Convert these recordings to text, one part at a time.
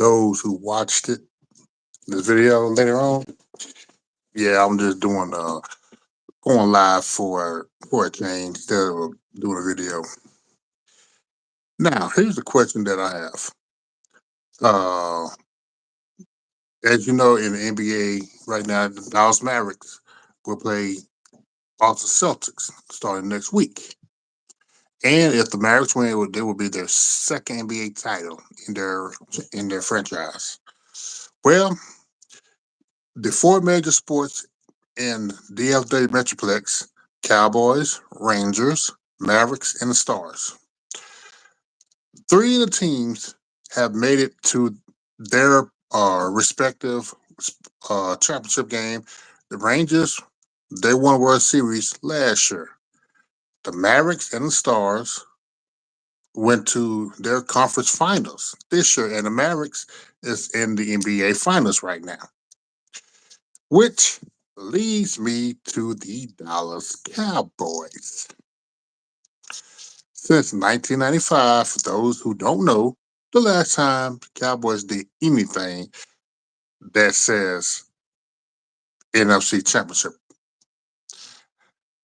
those who watched this video later on. Yeah, I'm just doing going live for a change instead of doing a video. Now, here's the question that I have. Uh, as you know, in the NBA right now, the Dallas Mavericks will play Boston Celtics starting next week. And if the Mavericks win, it will be their second NBA title in their franchise. Well, the four major sports in DFW Metroplex: Cowboys, Rangers, Mavericks, and the Stars. Three of the teams have made it to their respective championship game. The Rangers, they won World Series last year. The Mavericks and the Stars went to their conference finals this year, and the Mavericks is in the NBA finals right now, which leads me to the Dallas Cowboys. Since 1995, for those who don't know, the last time the Cowboys did anything that says NFC Championship.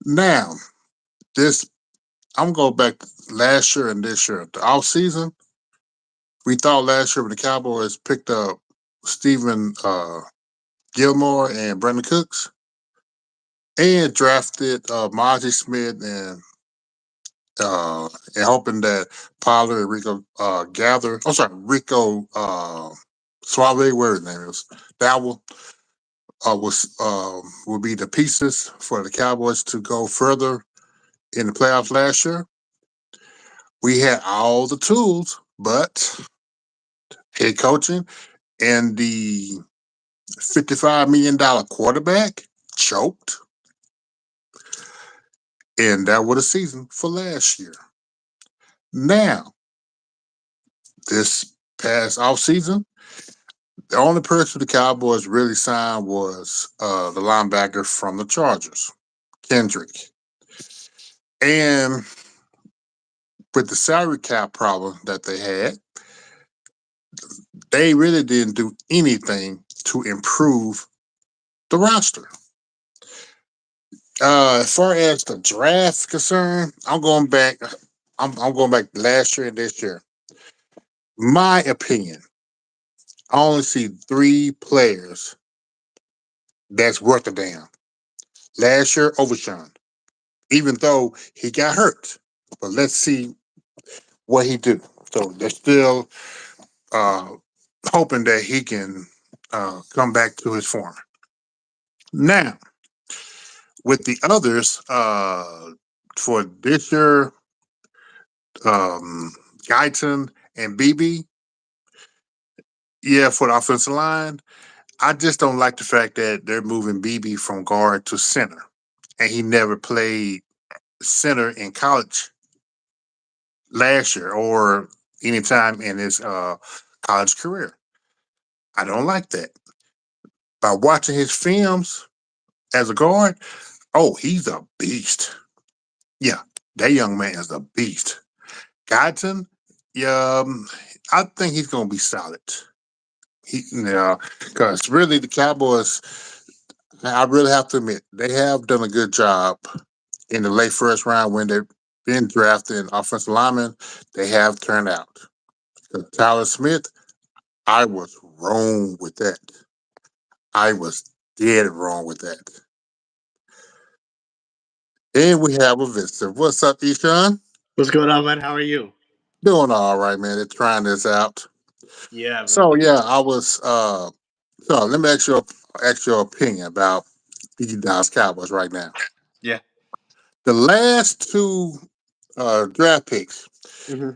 Now, this I'm going back last year and this year. The off season, we thought last year when the Cowboys picked up Stephen Gilmore and Brandon Cooks and drafted Margie Smith and hoping that Pollard and Rico gather. I'm sorry, Rico Suave, where his name is. That will be the pieces for the Cowboys to go further in the playoffs last year. We had all the tools, but head coaching and the $55 million quarterback choked. And that was the season for last year. Now, this past offseason, the only person the Cowboys really signed was the linebacker from the Chargers, Kendrick. And with the salary cap problem that they had, they really didn't do anything to improve the roster. As far as the draft concerned, I'm going back. I'm going back last year and this year. My opinion, I only see three players that's worth a damn. Last year, Overshawn, even though he got hurt. But let's see what he do. So they're still uh, hoping that he can come back to his form. Now, with the others, for this year, Guyton and BB, yeah, for the offensive line, I just don't like the fact that they're moving BB from guard to center, and he never played center in college last year or any time in his college career. I don't like that. By watching his films as a guard, oh, he's a beast. Yeah, that young man is a beast. Guyton, yeah, I think he's going to be solid. Because really the Cowboys, I really have to admit, they have done a good job in the late first round when they've been drafting offensive linemen. They have turned out. Tyler Smith, I was wrong with that. I was dead wrong with that. And we have a visitor. What's up, Eshawn? What's going on, man? How are you? Doing all right, man. They're trying this out. Yeah, man. So yeah, I was so let me ask your opinion about the Dallas Cowboys right now. Yeah. The last two draft picks, Mm-hmm.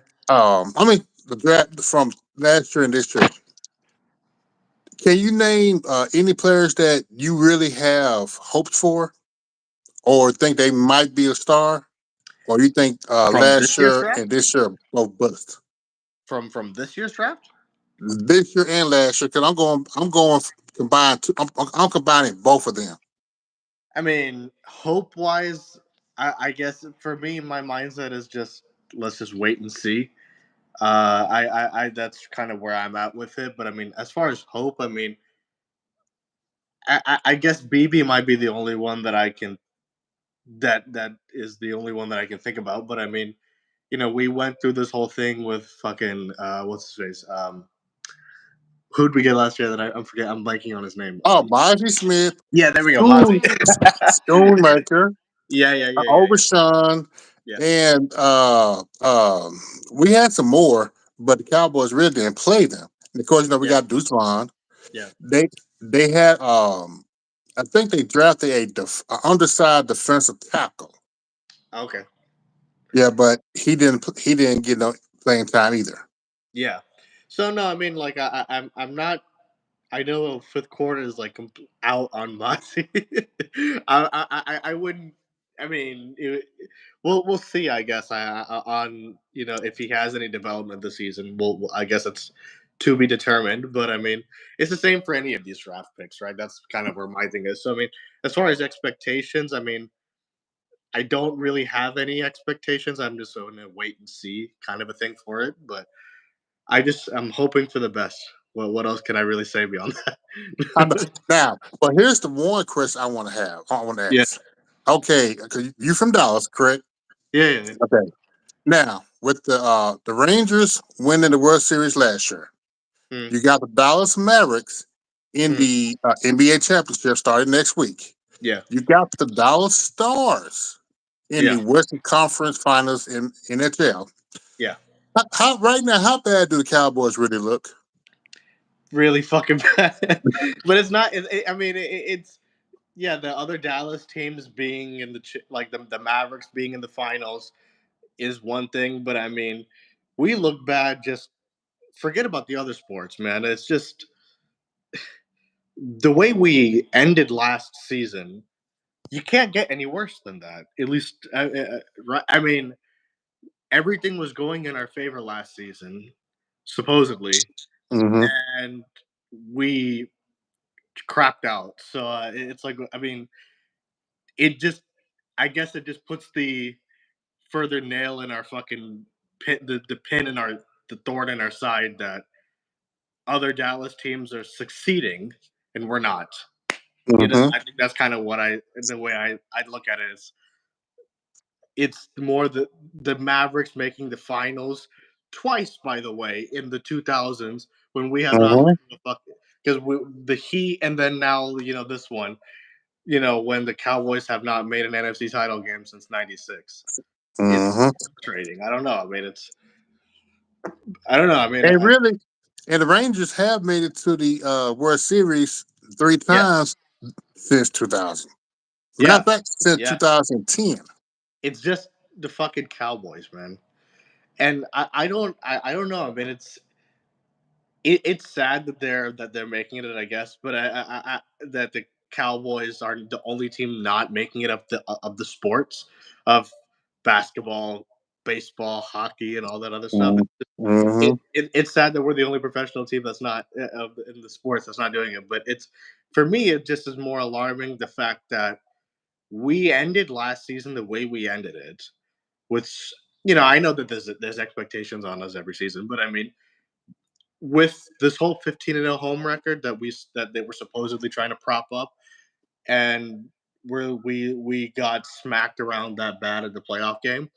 I mean the draft from last year and this year. Can you name any players that you really have hoped for or think they might be a star? Or you think From last this year's year and draft? this year both bust? From this year's draft? This year and last year, because I'm going combined. I'm combining both of them. I mean, hope wise, I guess for me, my mindset is just let's just wait and see. That's kind of where I'm at with it. But I mean, as far as hope, I mean, I guess BB might be the only one that I can that is the only one that I can think about. But I mean, we went through this whole thing with fucking what's his face? Who'd we get last year that I'm forget? I'm blanking on his name. Oh, Margie Smith, Yeah, there we go, Schoon, Mozzie. Schoonmaker, Yeah, yeah, yeah, yeah, Overshawn, yeah, and we had some more, but the Cowboys really didn't play them. And of course, we yeah, got Deuce Vaughn. yeah. They had I think they drafted a undersized defensive tackle. Okay. Yeah, but he didn't get no playing time either. Yeah. So no, I mean, like I'm not. I know fifth quarter is like out on Moxie. I wouldn't. I mean, we'll see. I guess on if he has any development this season. I guess it's to be determined. But I mean, it's the same for any of these draft picks, right? That's kind of where my thing is. So I mean, as far as expectations, I mean, I don't really have any expectations. I'm just going to wait and see kind of a thing for it. But I'm hoping for the best. Well, what else can I really say beyond I know. that? Now, but here's the one question I want to have. I want to Yeah, ask. Okay, 'cause you from Dallas, correct? yeah, yeah, Okay. Now, with the Rangers winning the World Series last year, mm, you got the Dallas Mavericks in mm, the NBA championship starting next week. yeah, You got the Dallas Stars in the yeah, Western Conference Finals in NHL. yeah. How right now? How bad do the Cowboys really look? Really fucking bad. But it's not. I mean, it's yeah. The other Dallas teams being in like the Mavericks being in the finals is one thing, but I mean, we look bad. Just forget about the other sports, man. It's just the way we ended last season. You can't get any worse than that. At least, right? I mean, everything was going in our favor last season, supposedly, Mm-hmm. and we crapped out. So it's like, I mean, it just, I guess it just puts the further nail in our fucking pin, the pin in our, the thorn in our side that other Dallas teams are succeeding and we're not. Mm-hmm. I think that's kind of the way I look at it is it's more the Mavericks making the finals twice, by the way, in the 2000s when we have not Mm-hmm. made the fuck because the Heat and then now this one, when the Cowboys have not made an NFC title game since '96. It's Mm-hmm. frustrating. I don't know. I mean, I don't know. I mean, And really, and the Rangers have made it to the World Series three yeah, times since 2000. Matter yeah, of fact, since yeah. 2010. It's just the fucking Cowboys, man. And I don't know. I mean, it's sad that they're making it, I guess, but that the Cowboys are the only team not making it of the sports of basketball, baseball, hockey, and all that other stuff. Mm-hmm. It's sad that we're the only professional team that's not in the sports that's not doing it. But it's for me, it just is more alarming the fact that we ended last season the way we ended it, which I know that there's expectations on us every season, but I mean with this whole 15-0 home record that they were supposedly trying to prop up, and we got smacked around that bad at the playoff game.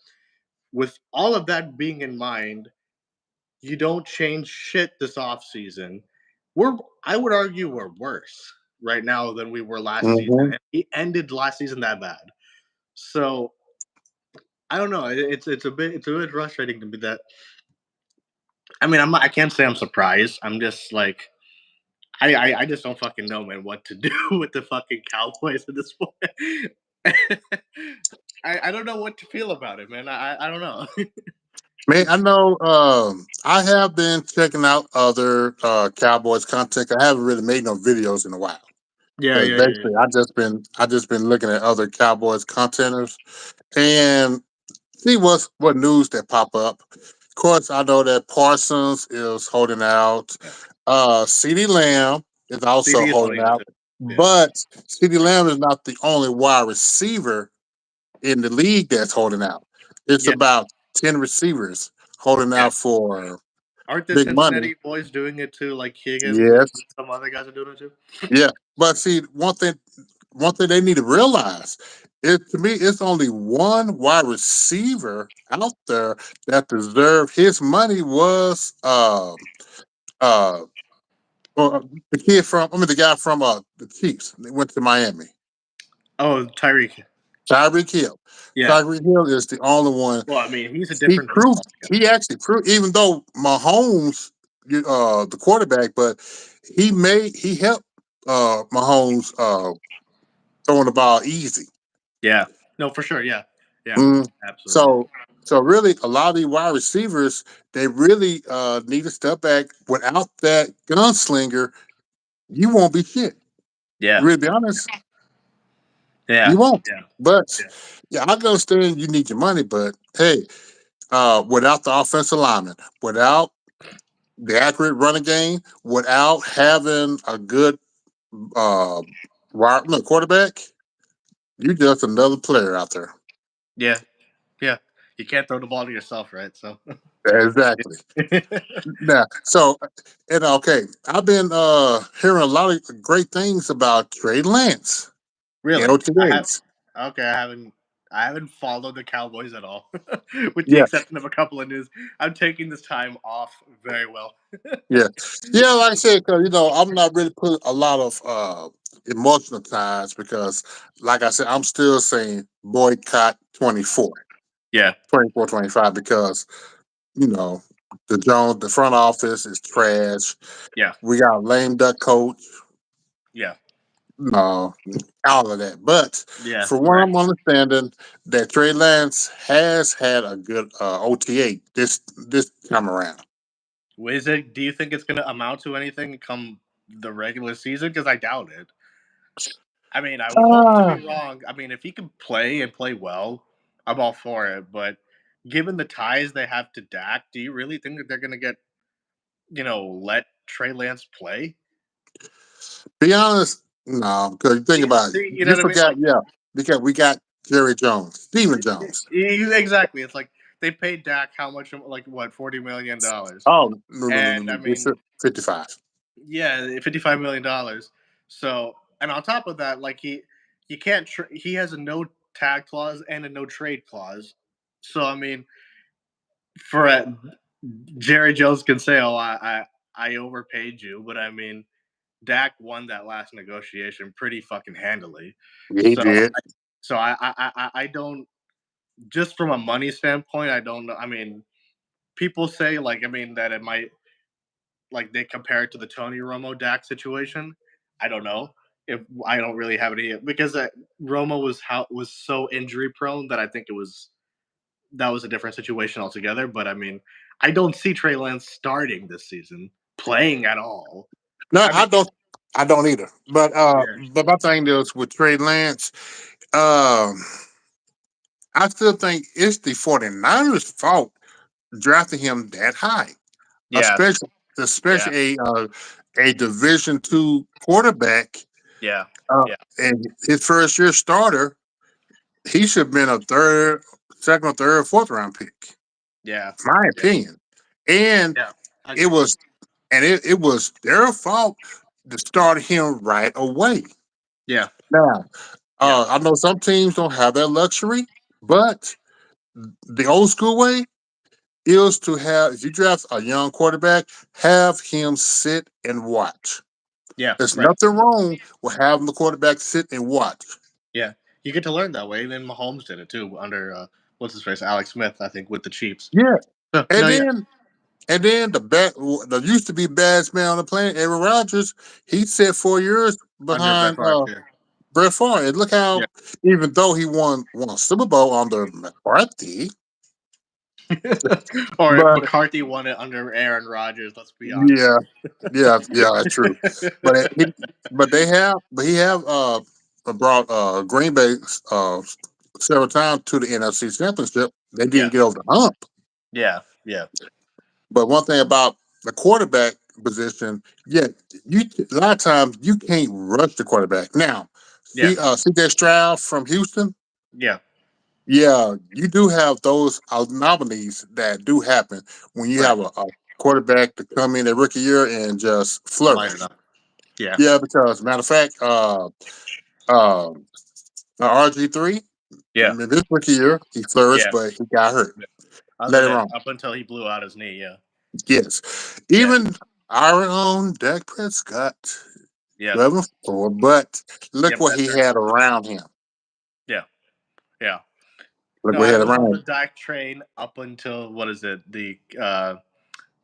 With all of that being in mind, you don't change shit this offseason. We're I would argue we're worse right now than we were last season, Mm-hmm. and it ended last season that bad. So I don't know. It's a bit frustrating to me that I mean I can't say I'm surprised. I'm just like I just don't fucking know, man, what to do with the fucking Cowboys at this point. I don't know what to feel about it, man. I don't know. Man, I know I have been checking out other Cowboys content. I haven't really made no videos in a while. Yeah, Because yeah, yeah, yeah. basically I just been looking at other Cowboys contenters and see what news that pop up. Of course, I know that Parsons is holding out. Yeah. CeeDee Lamb is also CD is holding holding out out. too. Yeah, But CeeDee Lamb is not the only wide receiver in the league that's holding out. It's yeah, about 10 receivers holding Yeah. out for Aren't the big money. Cincinnati boys doing it too? Like Higgins and Yes, some other guys are doing it too. yeah. But see, one thing they need to realize is to me, it's only one wide receiver out there that deserved his money was uh the kid from the guy from the Chiefs. They went to Miami. Oh, Tyreek. Tyreek Hill. Yeah. Tyreek Hill is the only one. Well, I mean, he's a He different beast proved altogether. he actually proved even though Mahomes, the quarterback, but he helped Mahomes throwing the ball easy. Yeah. No, for sure. Yeah. Yeah. Mm. Absolutely. So really, a lot of these wide receivers they really need to step back. Without that gunslinger, you won't be shit. Yeah. Really be honest, Yeah. you won't. Yeah. But Yeah. yeah, I can understand you need your money, but hey, without the offensive lineman, without the accurate running game, without having a good uh, quarterback, you just another player out there. Yeah. Yeah. You can't throw the ball to yourself, right? So. Exactly. Now, so and okay, I've been hearing a lot of great things about Trey Lance and Really, I have. OTAs. Okay, I haven't. I haven't followed the Cowboys at all, with the Yeah, exception of a couple of news. I'm taking this time off very well. yeah, yeah. Like I said, because I'm not really putting a lot of emotional ties because, like I said, I'm still saying boycott Yeah, 25 because you know the front office is trash. yeah, We got a lame duck coach. yeah, No, all of that. But yeah. for what Right. I'm understanding, that Trey Lance has had a good OTA this time around. Is it? Do you think it's going to amount to anything come the regular season? Because I doubt it. I mean, I would hope to Uh, be wrong. I mean, if he can play and play well, I'm all for it. But given the ties they have to Dak, do you really think that they're going to get let Trey Lance play? be honest, no, because think about it. See, you know You what I mean? forgot, yeah, because we got Jerry Jones, Steven Jones. Exactly. It's like they paid Dak how much? Like what? $40 million. Oh, no, no, no, no, And I no. It's mean, 55. yeah, $55 million. So, and on top of that, like he can't. He has a no tag clause and a no trade clause. So I mean, for Jerry Jones can say, "Oh, I overpaid you," but I mean, Dak won that last negotiation pretty fucking handily. Yeah, he So, did. I don't, just from a money standpoint, I don't know. I mean, people say like, I mean, that it might, like, they compare it to the Tony Romo Dak situation. I don't know if, I don't really have any, because Romo was so injury prone that I think that was a different situation altogether. But I mean, I don't see Trey Lance starting this season, playing at all. No, I mean, I don't either. yeah, But my thing is with Trey Lance, um, I still think it's the 49ers' fault drafting him that high, yeah, especially yeah, a Division two quarterback. yeah, Uh, yeah, and his first year starter, he should have been a second or third, fourth round pick. yeah, My yeah, opinion. And yeah. I it agree. was it was their fault to start him right away. Yeah, Now, yeah, I know some teams don't have that luxury, but the old school way is to have if you draft a young quarterback, have him sit and watch. yeah. There's Right. nothing wrong with having the quarterback sit and watch. Yeah, you get to learn that way. And then Mahomes did it too under what's his face, Alex Smith, I think, with the Chiefs. Yeah. So, And no, yeah, then the used to be baddest man on the planet, Aaron Rodgers, he sat 4 years under Brett behind Favre. Yeah, Brett Favre. And look yeah. how even though he won a Super Bowl under McCarthy, Or if but McCarthy won it under Aaron Rodgers, let's be honest. yeah, yeah, that's true. But he have brought Green Bay several times to the NFC Championship. They Yeah, didn't get over the hump. yeah, yeah, But one thing about the quarterback position, yeah, you a lot of times you can't rush the quarterback. Now, yeah, see that Stroud from Houston. yeah, Yeah, you do have those anomalies that do happen when you Right. have a quarterback to come in their rookie year and just Light it flourish. up. Yeah. Yeah, because matter of fact, uh, RG3, Yeah. this rookie year he flourished, Yeah. but he got hurt. Yeah. I was Let gonna him say run. up until he blew out his knee. Yeah. Yes, Yeah. even our own Dak Prescott, Yeah. 11-4, but look Yep. what That he turned had around. around him. Yeah. Yeah. Look No, what he I had was around on the him. Dak train up until what is it? The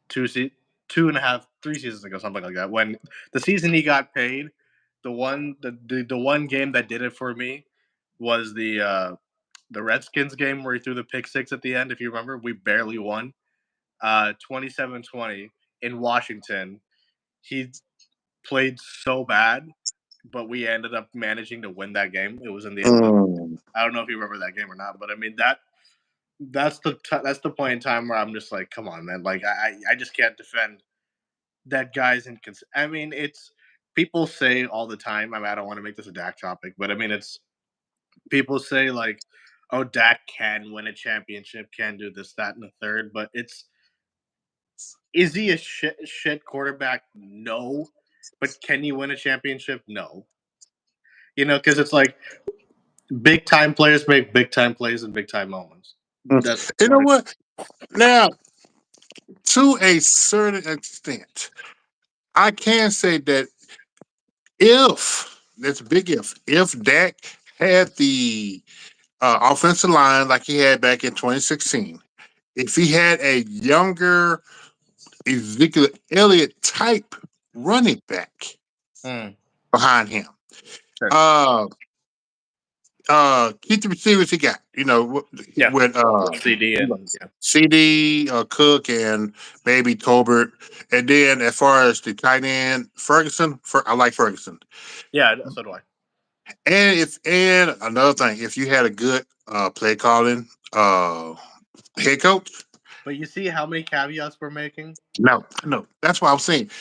two se- 2.5, 3 seasons ago, something like that. When the season he got paid, the one game that did it for me was the Redskins game where he threw the pick six at the end. If you remember, we barely won. 27-20 in Washington. He played so bad, but we ended up managing to win that game. It was in the end of the. Mm. I don't know if you remember that game or not, but I mean that's the point in time where I'm just like, come on, man. Like I just can't defend that guy's inconsistent. I mean, it's people say all the time. I mean, I don't want to make this a Dak topic, but I mean, it's people say like, "Oh, Dak can win a championship, can do this, that, and the third." But it's is he a shit quarterback? No, but can he win a championship? No. Because it's like big time players make big time plays in big time moments. Mm. That's You know what it. what? Now, to a certain extent, I can say that if that's a big if Dak had the offensive line like he had back in 2016, if he had a younger Ezekiel Elliott type running back Mm, behind him, sure. uh, keep the receivers he got, Yeah, with CD you know, and yeah, CD, Cook, and maybe Tolbert, and then as far as the tight end Ferguson, I like Ferguson. yeah. So do I. And another thing, if you had a good play calling head coach, But you see how many caveats we're making. no, that's what I'm saying.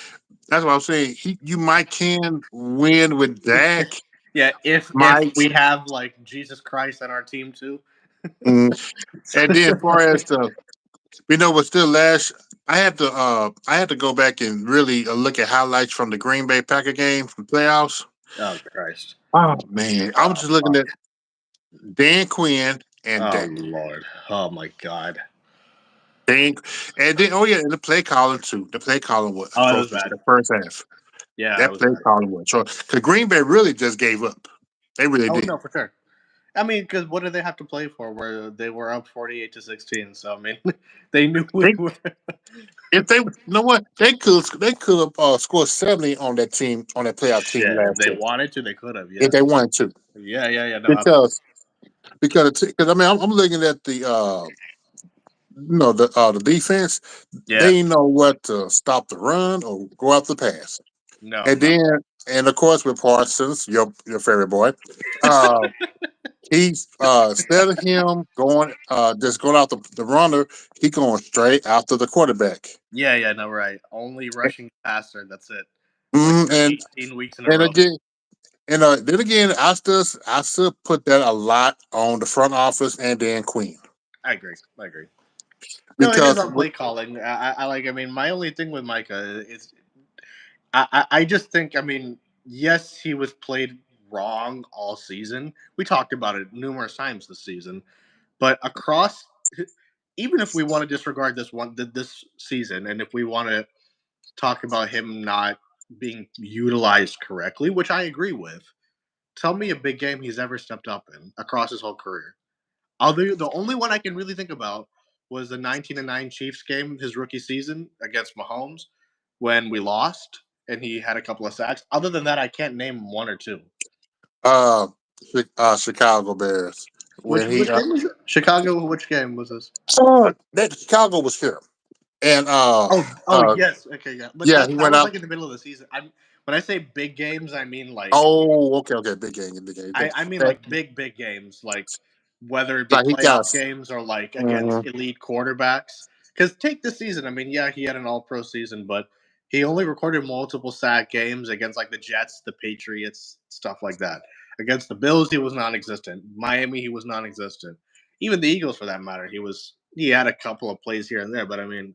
That's what I'm saying. You might can win with Dak, Yeah, if might, we have like Jesus Christ on our team too. mm, and then as far as but still last. I had to go back and really look at highlights from the Green Bay Packer game from playoffs. Oh Christ. Oh man, I was Oh just looking fuck. at Dan Quinn and Oh Dak. Lord. Oh my God. Dan, and then and the play calling too. The play calling was Oh, it was atrocious bad. the first half. Yeah, it That was play bad. calling was atrocious. Because Green Bay really just gave up. They really Oh did. no, for sure. I mean, because what did they have to play for? Where they were up 48-16. So I mean, they knew we They were. if they you know what they could have scored 70 on that team on that playoff team Shit, if last they year wanted to, they could have. if Yeah. they wanted to. Yeah, yeah, yeah. No, absolutely. Because I mean I'm looking at the the defense. Yeah. They know what to stop the run or go out the pass. No, And no. then and of course with Parsons, your favorite boy, uh he's instead of him going just going out the runner, he going straight after the quarterback. Yeah, yeah, no, right. Only rushing passer. That's it. Like Mm, for 18 weeks in a and row. again then again I still put that a lot on the front office and Dan Queen I agree. I agree. No, it is because on play calling. I like. I mean, my only thing with Micah is I just think. I mean, yes, he was played wrong all season. We talked about it numerous times this season, but across, even if we want to disregard this season, and if we want to talk about him not being utilized correctly, which I agree with, tell me a big game he's ever stepped up in across his whole career. The only one I can really think about was the 19-9 Chiefs game, his rookie season against Mahomes, when we lost and he had a couple of sacks. Other than that, I can't name one or two. uh, Chicago Bears Which when he which game was it? Chicago. Which game was this? that Chicago was here and Oh yes, okay, yeah. But yeah that he that went was out. like in the middle of the season. I'm when I say big games, I mean like Oh, okay, big game, big game. I mean That, like big games, like whether it be like he got. playoff games or like against Mhm. elite quarterbacks. Because take this season, I mean, yeah, he had an All Pro season, but he only recorded multiple sack games against like the Jets, the Patriots, stuff like that. Against the Bills, he was non-existent. Miami, he was non-existent. even the Eagles for that matter. He had a couple of plays here and there, but I mean,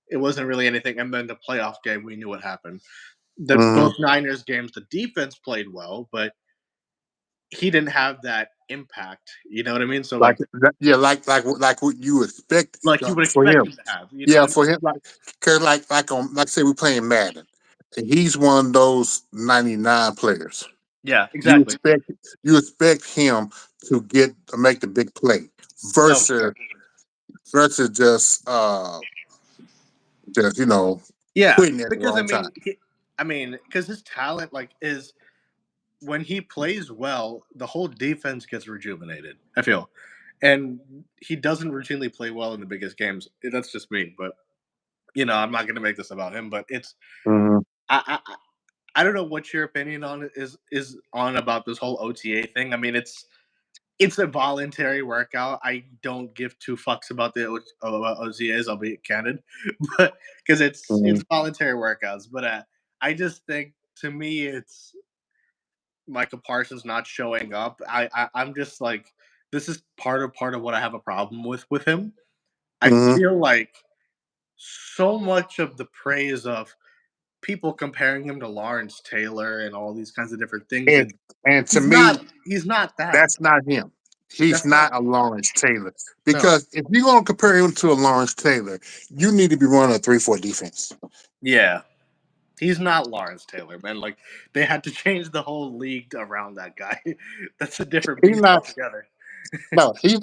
it wasn't really anything. And then the playoff game, we knew what happened. The Hmm. both Niners games, the defense played well, but he didn't have that impact. You know what I mean? So Yeah, like what you expect like you would for expect him. him to have. You know Yeah, what I mean? for him, cause like say we playing Madden, and he's one of those 99 players. Yeah, You exactly. expect you expect him to make the big play No, for versus sure. versus just Yeah, quitting at the because wrong time. because his talent is when he plays well, the whole defense gets rejuvenated. I feel, and he doesn't routinely play well in the biggest games. That's just me, but I'm not going to make this about him. But Hmm. I don't know what your opinion on it is on about this whole OTA thing. I mean, it's a voluntary workout. I don't give two fucks about about OTAs. I'll be candid, but because it's Hmm. voluntary workouts. But I just think to me, it's Michael Parsons not showing up. I'm just like this is part of what I have a problem with him. I Hmm. feel like so much of the praise of people comparing him to Lawrence Taylor and all these kinds of different things. And and to He's me, not he's not that. that's not him. He's That's not not a Lawrence Taylor. no. Because if you're gonna compare him to a Lawrence Taylor, you need to be running a 3-4 defense. Yeah. He's not Lawrence Taylor, man. Like they had to change the whole league around that guy. That's a different He's beast not. altogether. No, he's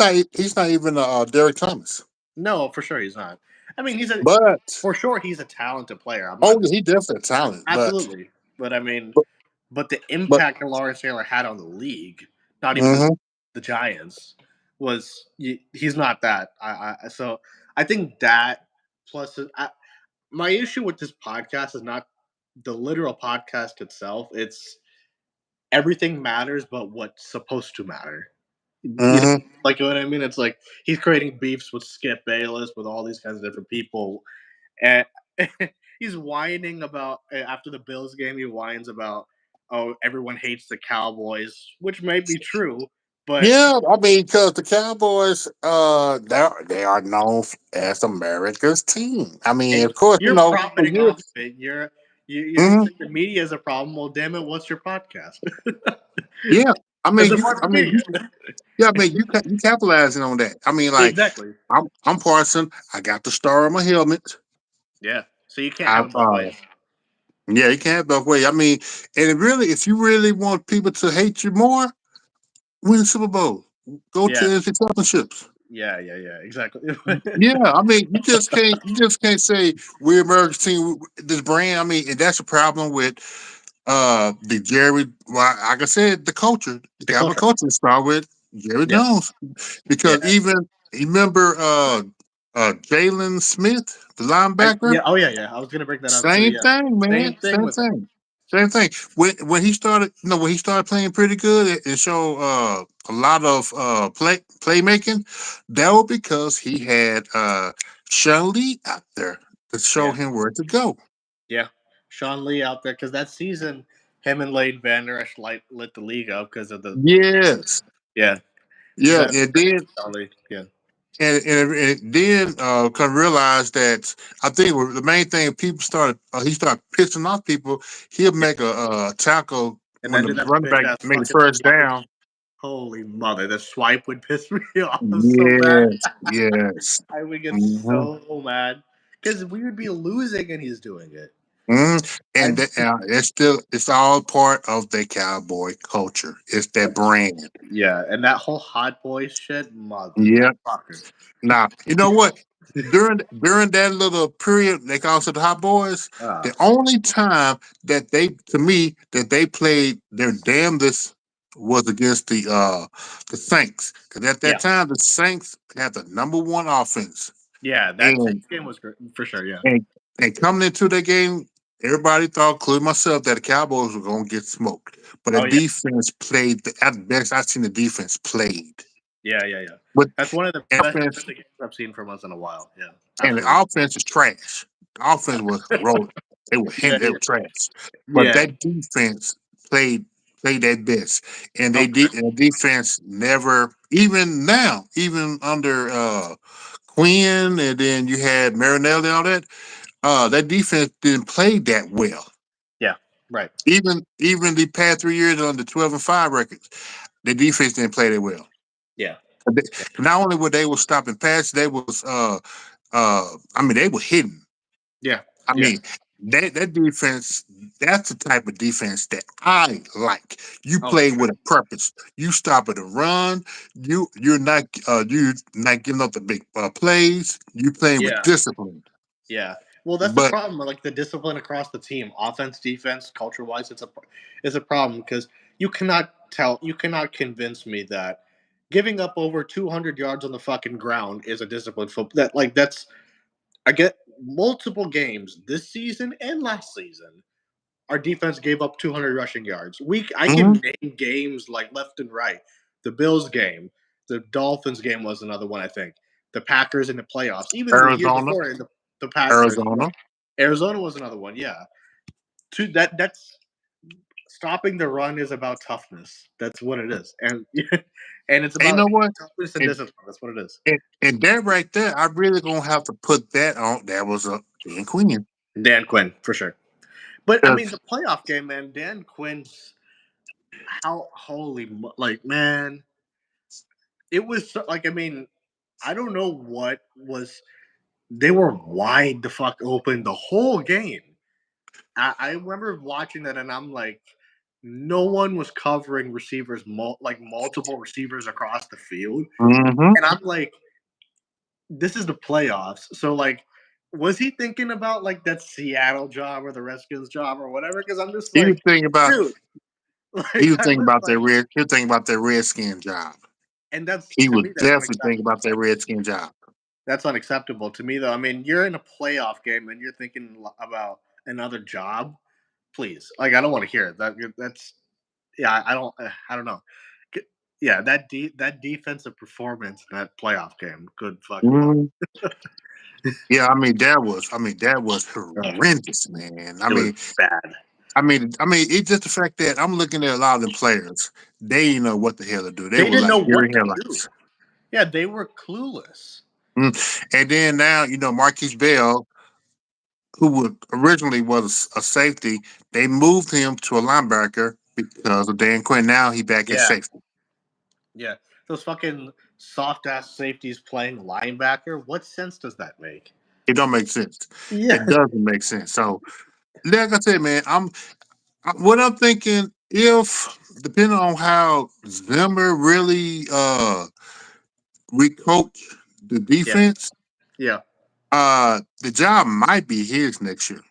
not even Derek Thomas. No, for sure he's not. I mean, But for sure he's a talented player. I'm oh, not he definitely a talent. absolutely, but I mean, But but the but impact that Lawrence Taylor had on the league, not even hmm the Giants, he's not that. So I think that plus my issue with this podcast is not the literal podcast itself. It's everything matters, but what's supposed to matter. You know, hmm like what I mean? It's like he's creating beefs with Skip Bayless, with all these kinds of different people, and he's whining about after the Bills game. He whines about everyone hates the Cowboys, which may be true, but Yeah, I mean, because the Cowboys, they are known as America's team. I mean, and of course, you're for profiting years. off of it. You're Mhm. saying the media is a problem. Well, damn it, what's your podcast? Yeah, I It's mean, a part of the media. yeah, I mean, you capitalizing on that. I mean, like, Exactly. I'm Parson. I got the star on my helmet. Yeah. So you can't I have it both ways. Yeah, you can't both way. I mean, and if you really want people to hate you more, win the Super Bowl, go to Yeah. the NFC Championships. Yeah. Exactly. Yeah, I mean, you just can't say we're America's team. This brand, I mean, and that's a problem with the Jerry. Well, like I said, the culture, the The Cowboy culture. culture start with Jerry Yeah. Jones because Yeah. even you remember Jalen Smith, the linebacker. Yeah. Oh yeah. I was gonna bring that up too. Same Yeah. thing, Same man. thing Same with him. thing. Same thing. When he started playing pretty good and showed a lot of playmaking, that was because he had Sean Lee out there to show Yeah. him where to go. Yeah. Sean Lee out there because that season, him and Lane Vander Esch lit the league up because of the Yes. yeah. Yeah, Shout and out then to Sean Lee. Yeah. and then can realize that I think the main thing people started he started pissing off people. He'll Yeah. make a tackle And when then the do that running bitch back ass made the fucking first swipe. down. Holy mother, the swipe would piss me off so bad. Yes, yes. I would get Hmm. so mad because we would be losing and he's doing it. Hmm. I And it's all part of the cowboy culture. It's that brand. Yeah, and that whole hot boy shit, Yeah. motherfucker. Now, you know what? During that little period, they call it the Hot Boys. Ah, The only time that to me, that they played their damnedest was against the Saints. Because at that yeah, time, the Saints had the number one offense, yeah. That and Saints game was great for sure. Yeah. and and coming into that game, everybody thought, including myself, that the Cowboys were going to get smoked. But the Oh yeah, defense played at best I've seen the defense played. yeah. But That's one of the best offense defensive games I've seen from us in a while. Yeah, and the absolutely. offense is trash. The offense was rolling. They were Yeah, trash. But yeah. that defense played played their best, and Oh, and the defense never, even now, even under Quinn, and then you had Marinelli and all that. That defense didn't play that well. yeah, right. Even the past 3 years on the 12-5 records, the defense didn't play that well. Yeah, Not only were they were stopping passes, they was I mean they were hitting. yeah, I yeah, mean, that defense, that's the type of defense that I like. You oh, for play sure. with a purpose. You stop at a run. You're not giving up the big plays. You playing with Yeah, discipline. yeah. Well, that's the But problem. Like the discipline across the team, offense, defense, culture wise, it's a problem because you cannot convince me that giving up over 200 yards on the fucking ground is a disciplined football. That's I get multiple games this season and last season. Our defense gave up 200 rushing yards. I mhm, can name games like left and right. The Bills game, the Dolphins game was another one. I think the Packers in the playoffs, even the year Arizona, before the Packers. Arizona, Arizona was another one. Yeah, that's stopping the run is about toughness. That's what it is, and it's and you about know what? toughness and And, discipline. That's what it is. and that right there, I really gonna have to put that on. That was a Dan Quinn. Dan Quinn for sure. But I mean, 'Cause, the playoff game, man. Dan Quinn's like man, it was like I mean, I don't know what was. They were wide the fuck open the whole game. I remember watching that, and I'm like, no one was covering receivers, like multiple receivers across the field, mhm. and I'm like, this is the playoffs, so like. Was he thinking about like that Seattle job or the Redskins job or whatever? Because I'm just He was like, thinking about dude, he like was I thinking was about like, that redskin job. and that's He to was me that's definitely thinking unacceptable. about that redskin job. That's unacceptable to me, though. I mean, you're in a playoff game and you're thinking about another job. Please, like, I don't want to hear it. That's yeah. I don't know. Yeah, that defensive performance in that playoff game. Good fucking luck. Mhm. Yeah, I mean that was Ugh, horrendous, man. it was bad. It's just the fact that I'm looking at a lot of them players. They didn't know what the hell to do. They They were didn't know like deer what in to do. headlights. Yeah, they were clueless. And then now, Marquise Bell, who originally was a safety, they moved him to a linebacker because of Dan Quinn. Now he back at Yeah, safety. yeah. Those fucking soft ass safeties playing linebacker. What sense does that make? It don't make sense. Yeah, It doesn't make sense. So, like I said, man, what I'm thinking, if depending on how Zimmer really recoach the yeah, defense, yeah, the job might be his next year.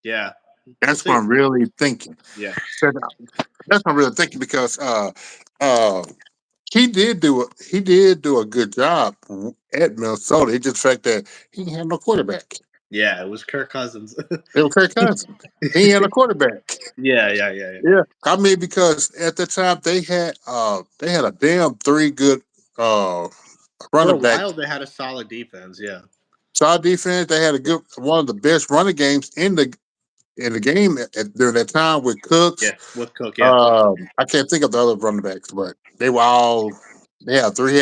yeah. We'll That's what see. I'm really thinking. Yeah. That's what I'm really thinking because uh, he did do a good job at Minnesota. It's just the fact that he didn't have no quarterback. Yeah, it was Kirk Cousins. It was Kirk Cousins. He ain't had a quarterback. Yeah, yeah, yeah, yeah. Yeah, I mean because at the time they had a damn three good uh For a running back. while, they had a solid defense. Yeah, Solid defense. They had a good one of the best running games in the game during that time with Cooks. yeah, with Cook. Yeah, I can't think of the other running backs, but they had a three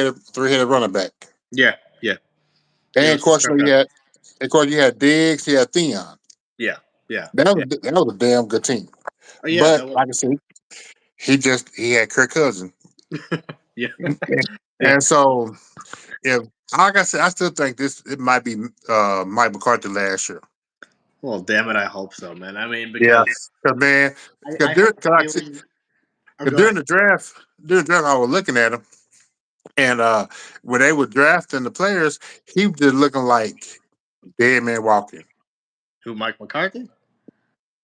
headed running back. yeah, yeah, yeah. It And of was course Kirk Cousins. you had Diggs, you had Theon. Yeah, yeah, yeah. That was a damn good team. Oh, yeah, But that was. like I said, he had Kirk Cousins. Yeah, yeah. And so if like I said, I still think it might be Mike McCarthy last year. Well, damn it, I hope so, man. I mean, Yeah, because because man, I have a cause feeling. Oh, go during ahead. the draft, I was looking at him, and when they were drafting the players, he was just looking like dead man walking. Who, Mike McCarthy?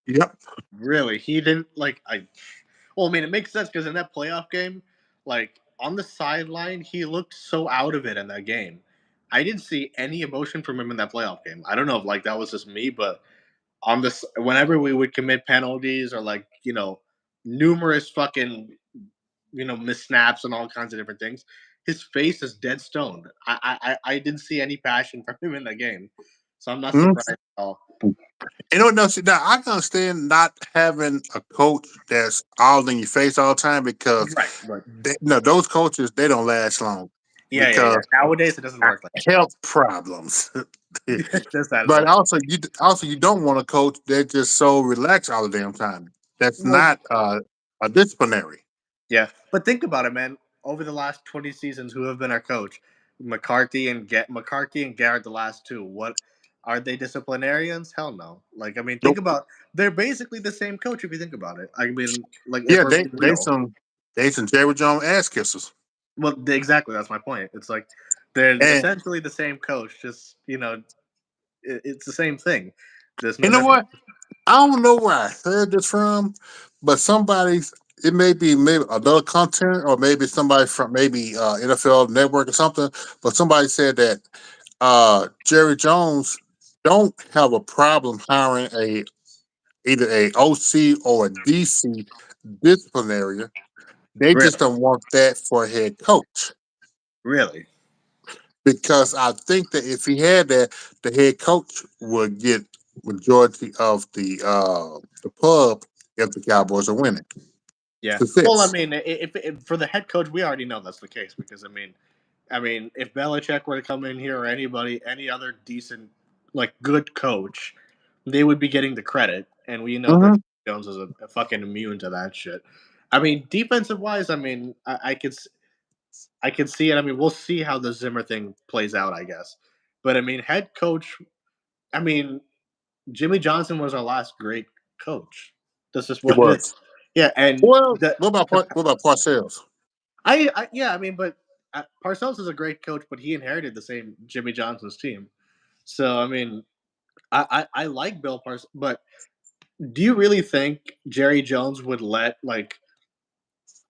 Yep. Really? He didn't like. I. Well, I mean, it makes sense because in that playoff game, like on the sideline, he looked so out of it in that game. I didn't see any emotion from him in that playoff game. I don't know if like that was just me, but on this, whenever we would commit penalties or like numerous fucking missnaps and all kinds of different things, his face is dead stoned. I didn't see any passion from him in the game, so I'm not Mhm. surprised at all. You know what? No, see, now I can understand not having a coach that's all in your face all the time because Right, right. no, those coaches they don't last long Yeah, yeah, yeah. because Nowadays, it doesn't of work like health problems. that. Just that as But well. also you don't want a coach that just so relaxed all the damn time. That's Well, not a disciplinary. yeah, but think about it, man. Over the last 20 seasons, who have been our coach? McCarthy and Garrett, the last two. What are they disciplinarians? Hell no. Like, I mean, think Nope. about they're basically the same coach if you think about it. I mean, like if Yeah, we're being real. they some Jerry Jones ass kissers. Well, exactly. That's my point. It's like they're And essentially the same coach. Just it's the same thing. There's you no know difference. what? I don't know where I heard this from, but somebody's it may be maybe adult content or maybe somebody from maybe NFL Network or something. But somebody said that Jerry Jones don't have a problem hiring a either a OC or a DC disciplinary. They just Really, don't want that for a head coach really. because I think that if he had that, the head coach would get majority of the pub if the Cowboys are winning. Yeah. Well, I Success. mean, if for the head coach, we already know that's the case because I mean, if Belichick were to come in here or anybody, any other decent, like good coach, they would be getting the credit, and we know that Mm-hmm. Jones is a fucking immune to that shit. I mean, defensive wise, I mean, I could see it. I mean, we'll see how the Zimmer thing plays out, I guess. But I mean, head coach. I mean, Jimmy Johnson was our last great coach. That's just It what it is. was. Yeah, and Well, the what about Parcells? yeah, I mean, but Parcells is a great coach, but he inherited the same Jimmy Johnson's team. So I mean, I like Bill Parcells, but do you really think Jerry Jones would let like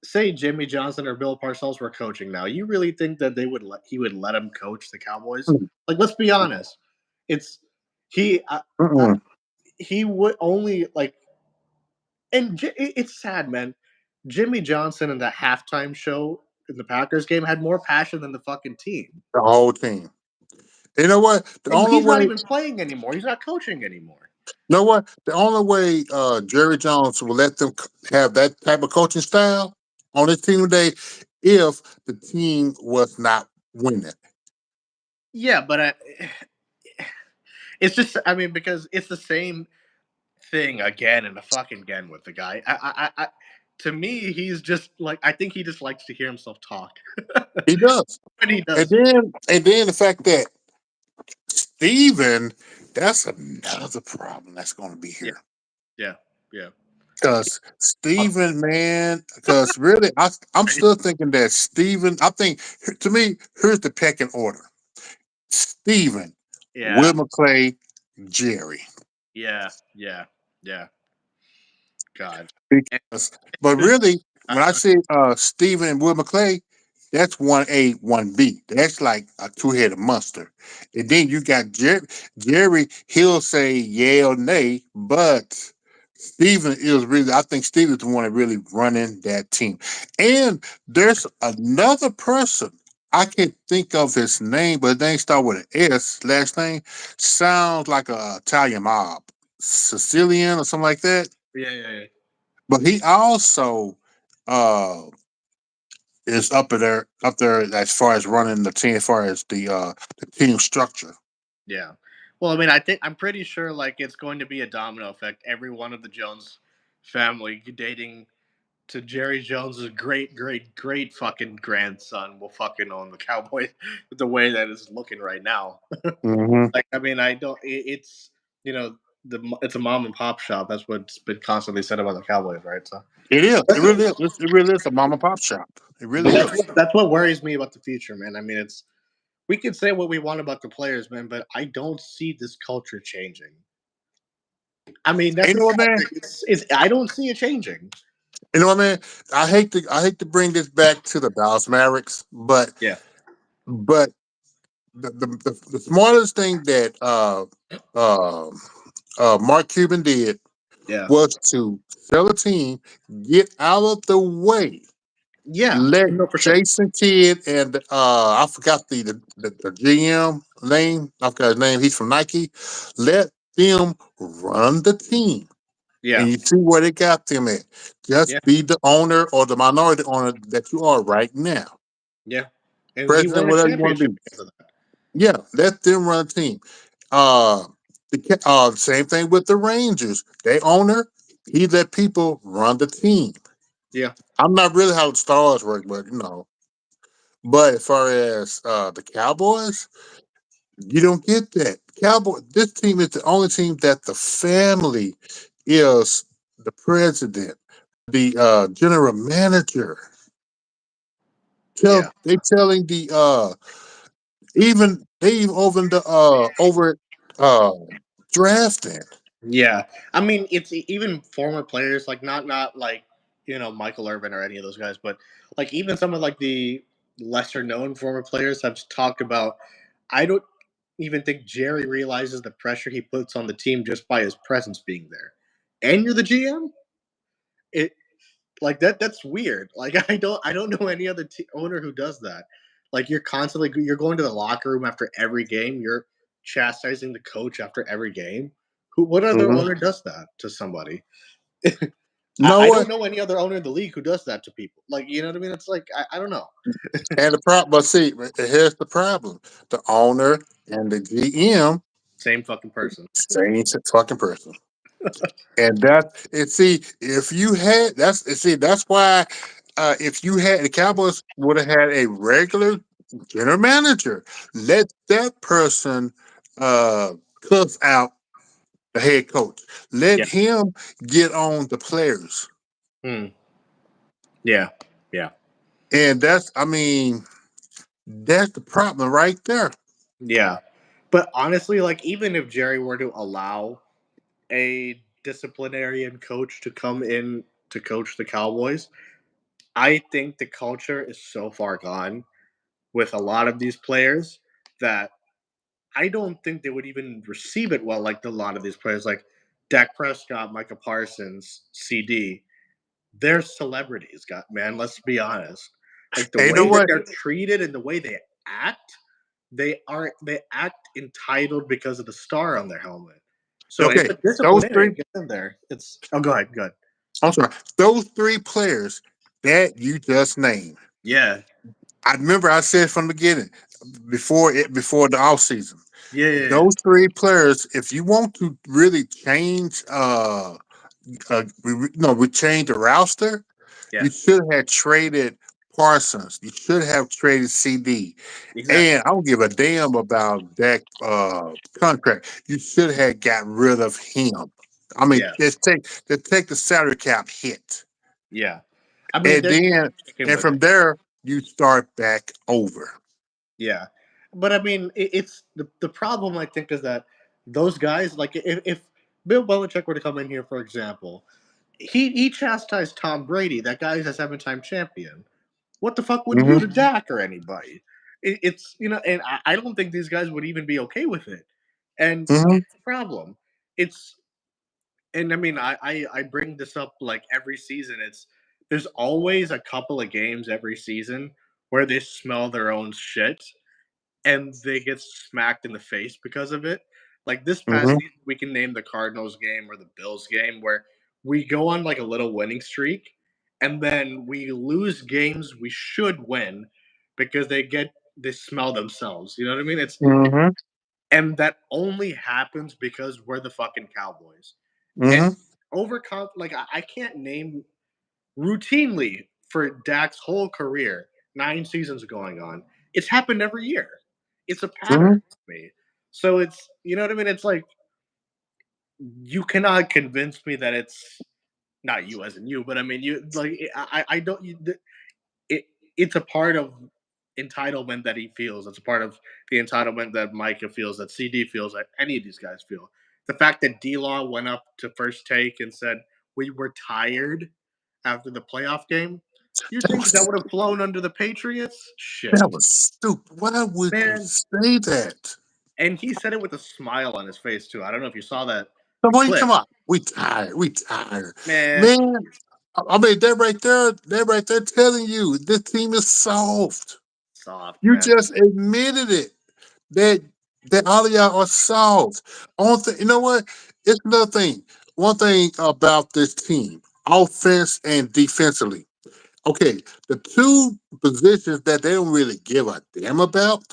say Jimmy Johnson or Bill Parcells were coaching now? You really think that he would let him coach the Cowboys? Like, let's be honest, it's he Mm-mm. he would only like, and it's sad, man. Jimmy Johnson in the halftime show in the Packers game had more passion than the fucking team. The whole team. You know what? The And only he's not way even playing anymore. He's not coaching anymore. You know what? The only way Jerry Jones will let them have that type of coaching style on his team today if the team was not winning. Yeah, but it's just I mean because it's the same thing again and fucking again with the guy. To me, he's just like I think he just likes to hear himself talk, He does. and he And does. then the fact that Steven, that's another problem that's going to be Yeah, here. yeah, yeah. Because Uh, Steven, man, because really, I'm still thinking that Steven, I think, to me, here's the pecking order Steven, Yeah, Will McClay, Jerry. yeah, yeah, yeah. God. And, Because, but just, really, when I go say Stephen and Will McClay, that's 1A, 1B. That's like a two-headed monster. And then you got Jerry, he'll say yeah or nay, but Stephen is really, I think Stephen's the one that really running that team. And there's another person. I can't think of his name, but his name start with an S. Last name sounds like a Italian mob, Sicilian or something like that. yeah, yeah, yeah. But he also uh is up there as far as running the team, as far as the team structure. Yeah. Well, I mean, I'm pretty sure like it's going to be a domino effect. Every one of the Jones family dating to Jerry Jones's great fucking grandson will fucking own the Cowboys the way that it's looking right now. Hmm. Like, I mean, I don't. It's you know it's a mom and pop shop. That's what's been constantly said about the Cowboys, right? So, It is. but It really is. It really is a mom and pop shop. It really is. that's what worries me about the future, man. I mean, it's we can say what we want about the players, man, but I don't see this culture changing. I mean, that's You the know what, sad man? thing. It's I don't see it changing. You know what, man? I hate to bring this back to the Dallas Mavericks, Yeah, but the smartest thing that uh, Mark Cuban did yeah, was to sell a team, get out of the way. yeah. Let No, for sure. Jason Kidd and I forgot the GM name. I forgot his name. He's from Nike. Let them run the team. And Yeah, you see where they got them at. yeah, Just be the owner or the minority owner that you are right now. yeah. And he President, won a whatever you want to championship be. because of that. Yeah, let them run the team. Same thing with the Rangers. They owner, he let people run the team. Yeah, I'm not really how the stars work, but you know. But as far as the Cowboys, you don't get that. Cowboy. This team is the only team that the family is the president, the general manager. yeah. They telling the even they even over the over uh drafting. Yeah, I mean, it's even former players like not like Michael Irvin or any of those guys, but like even some of like the lesser known former players have talked about. I don't even think Jerry realizes the pressure he puts on the team just by his presence being there, and you're the GM. It like that's weird. Like I don't know any other owner who does that. Like you're going to the locker room after every game. You're chastising the coach after every game. What other Hmm. owner does that to somebody? You know I don't what? know any other owner in the league who does that to people. Like you know what I mean? It's like I don't know. And the problem, but see, here's the problem: the owner and the GM, Same fucking person. same fucking person. And see, if you had that's why if you had the Cowboys would have had a regular general manager, let that person uh cuss out the head coach. Let Yeah. him get on the players. Hmm. Yeah. Yeah. And that's the problem right there. Yeah. But honestly, like even if Jerry were to allow a disciplinarian coach to come in to coach the Cowboys, I think the culture is so far gone with a lot of these players that I don't think they would even receive it well. Like a lot of these players, like Dak Prescott, Micah Parsons, CD, they're celebrities. God, man, let's be honest. Like the And you know way that what? they're treated and the way they act, they act entitled because of the star on their helmet. So if Okay, a those three disciplinarian gets in there, it's go ahead, go ahead. I'm sorry, those three players that you just named. Yeah, I remember I said from the beginning, before the off season, yeah, yeah, yeah. those three players, if you want to really change we changed the roster, Yeah, you should have traded Parsons. You should have traded CD. exactly. And I don't give a damn about that contract. You should have got rid of him. I mean, Yeah, just take the salary cap hit. yeah. I mean, And they're then sticking and with from it. there you start back over. Yeah, but I mean, it's the problem. I think is that those guys, like if Bill Belichick were to come in here, for example, he chastised Tom Brady. That guy is a 7-time champion. What the fuck would he do Hmm. to Dak or anybody? It's and I don't think these guys would even be okay with it. And Hmm. it's a problem. It's and I mean I bring this up like every season. It's there's always a couple of games every season where they smell their own shit and they get smacked in the face because of it. Like this past Hmm. season, we can name the Cardinals game or the Bills game where we go on like a little winning streak, and then we lose games we should win because they smell themselves. You know what I mean? It's Hmm. and that only happens because we're the fucking Cowboys. And Hmm. like I can't name routinely for Dak's whole career, 9 seasons going on. It's happened every year. It's a pattern Hmm. to me. So it's you know what I mean. It's like you cannot convince me that it's not you as in you, but I mean you like I don't it it's a part of entitlement that he feels. It's a part of the entitlement that Micah feels, that CD feels, that any of these guys feel. The fact that D Law went up to first take and said we were tired after the playoff game. You That think that was would have flown under the Patriots? Shit, that was stupid. Why would you man. say that? And he said it with a smile on his face too. I don't know if you saw that So what are you clip, talking about? We tired. We tired. man. Man, I mean they're right there telling you this team is soft. Soft, You man. just admitted it. That They all y'all are soft. You know what? It's another thing. One thing about this team, offense and defensively. Okay, the two positions that they don't really give a damn about,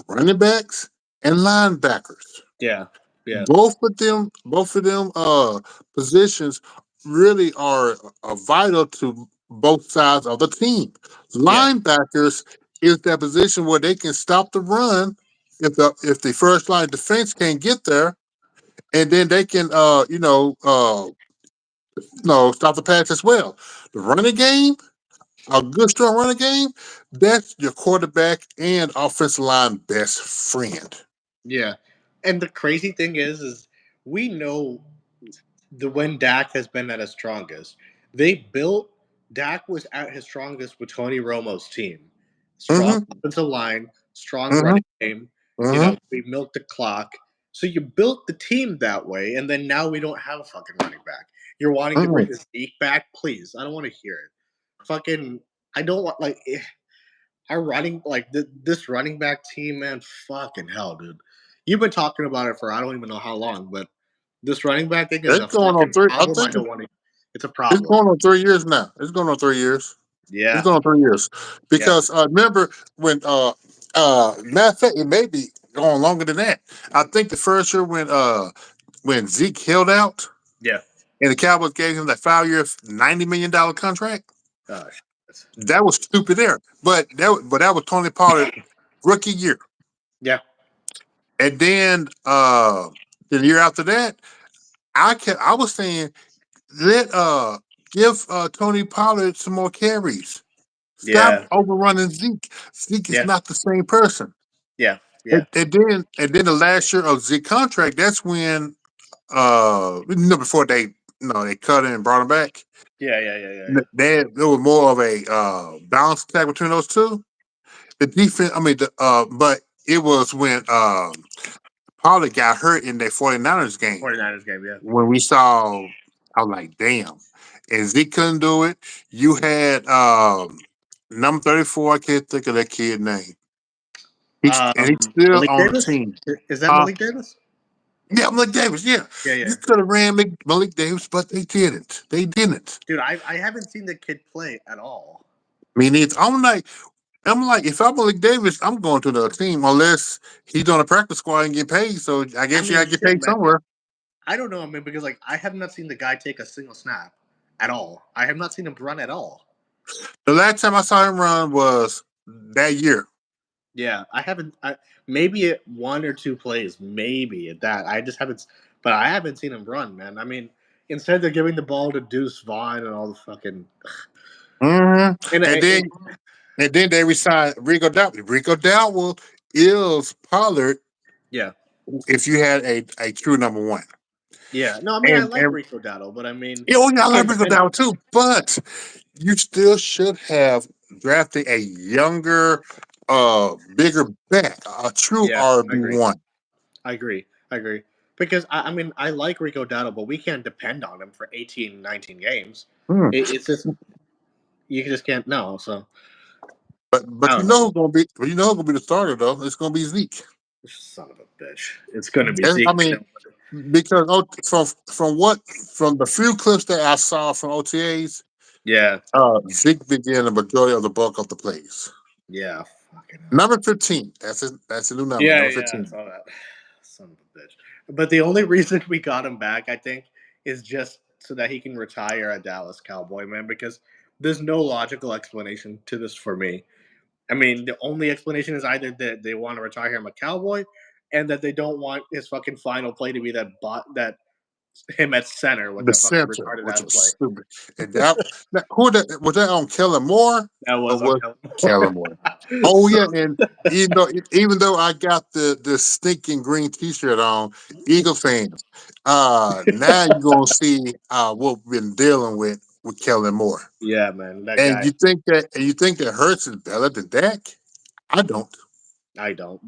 running backs and linebackers. Yeah, yeah, Both of them positions really are vital to both sides of the team. yeah, Linebackers is that position where they can stop the run if the first line defense can't get there, and then they can stop the pass as well. The running game, a good strong running game, that's your quarterback and offensive line best friend. yeah. And the crazy thing is we know the when Dak has been at his strongest. They built Dak was at his strongest with Tony Romo's team. Strong Mm-hmm. offensive line, strong Mm-hmm. running game. Mm-hmm. We milked the clock. So you built the team that way, and then now we don't have a fucking running back. You're wanting to Mm-hmm. bring Zeke back, please. I don't want to hear it. Fucking, I don't want our running this running back team, man. Fucking hell, dude. You've been talking about it for I don't even know how long, but this running back thing is It's a going on fucking three. I problem. I think don't want to. It's a it's problem. going on 3 years now. It's going on 3 years. It's Yeah, going on 3 years yeah, because remember when matter of fact it may be going longer than that. I think the first year when Zeke held out yeah. and the Cowboys gave him that 5 year $90 million contract, Oh shit. that was stupid there. But that was Tony Pollard rookie year, Yeah, and then the year after that, I was saying let give Tony Pollard some more carries. Stop yeah, overrunning Zeke. Zeke is yeah, not the same person. yeah, And, yeah, and then the last year of Zeke contract, that's when before they cut him and brought him back. yeah, yeah, yeah, yeah, There was more of a balance attack between those two. The defense, I mean, but it was when Pollard got hurt in that 49ers game 49ers game. Yeah. when we saw, I was like, damn. And Zeke couldn't do it. You had number 34, I can't think of that kid name. He's still Malik on the Davis. team. Is that Huh? Malik Davis? Yeah, Malik Davis, yeah. Yeah, You yeah. could have ran Malik Davis, but they didn't. They didn't. Dude, I haven't seen the kid play at all. Me neither. I'm like, if I'm Malik Davis, I'm going to the team unless he's on a practice squad and get paid. So I I guess you mean, gotta get shit, paid man. somewhere. I don't know, man, because I have not seen the guy take a single snap at all. I have not seen him run at all. The last time I saw him run was that year. Yeah, I haven't. Maybe at one or two plays, maybe at that. I just haven't. But I haven't seen him run, man. I mean, instead they're giving the ball to Deuce Vaughn and all the fucking. hmm And then And and then they resigned Rico Dowdle. Rico Dowdle is Pollard yeah, if you had a true number one. yeah. No, I mean I And like Rico Dowdle, but I mean, yeah, I like Rico and Dowdle too, but you still should have drafted a younger, bigger back, a true yeah, I RB agree. one. I agree. I agree. Because I mean I like Rico Dowdle, but we can't depend on him for 18, 19 games. Hmm. It's just you just can't. No, so But I you don't know know. who's gonna be you know who's gonna be the starter though. It's gonna be Zeke. Son of a bitch. It's gonna be And, I Zeke. mean, because from the few clips that I saw from OTAs, Yeah. Zeke began the majority of the bulk of the plays. Yeah. Fucking hell. Number 15. That's it. That's a new number. Yeah, Number yeah, I 15. saw that. Son of a bitch. But the only reason we got him back, I think, is just so that he can retire a Dallas Cowboy, man, because there's no logical explanation to this for me. I mean, the only explanation is either that they want to retire him a Cowboy and that they don't want his fucking final play to be that him at center with The that fucking center, retarded which ass was play. stupid. And who that was that on Kellen Moore That or was was uncomfortable. Kellen Moore? Oh So yeah, and even though I got the stinking green T-shirt on, Eagle fans, now you're gonna see what we've been dealing with Kellen Moore, yeah, man, that and guy. you think that Hurts is better than Dak? I don't, I don't,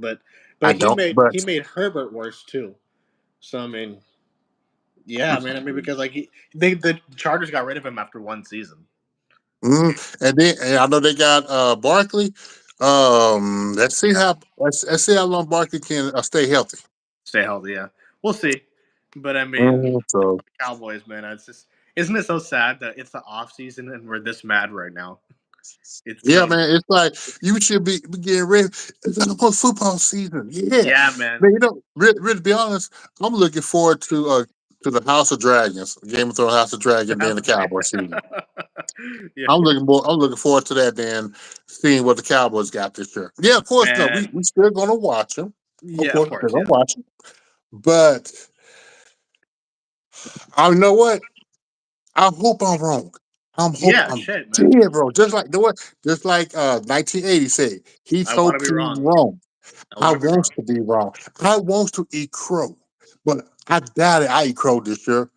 I but he don't. made But he made Herbert worse too. So I mean, yeah, man. I mean, because the Chargers got rid of him after one season. and I know they got Barkley. Let's see how let's see how long Barkley can stay healthy. Stay healthy, yeah. We'll see. But I mean, So Cowboys, man, it's just isn't it so sad that it's the off season and we're this mad right now? It's yeah, so man, it's like you should be getting ready. It's almost football season. Yeah, yeah, man. man. Really, to be honest, I'm looking forward to the House of Dragons, Game of Thrones House of Dragon, then How's the the day? Cowboys season. Yeah, I'm looking forward to that. Then seeing what the Cowboys got this year. Yeah, of course. No, man. we still gonna watch them. Of Yeah, of course, we're course, gonna yeah. watch them. But I know what. I hope I'm wrong. Yeah, I'm shit, man. dead wrong. Just like 1980 said. He's I want to be hoping wrong. wrong. I I want to be want wrong. to be wrong. I want to eat crow, but I doubt it. I eat crow this year.